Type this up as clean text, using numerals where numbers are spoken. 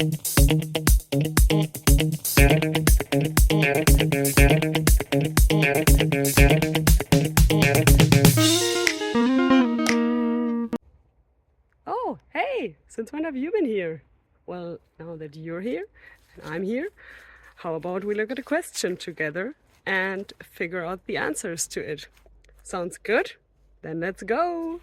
Oh, hey! Since when have you been here? Well, now that you're here and I'm here, how about we look at a question together and figure out the answers to it? Sounds good? Then let's go!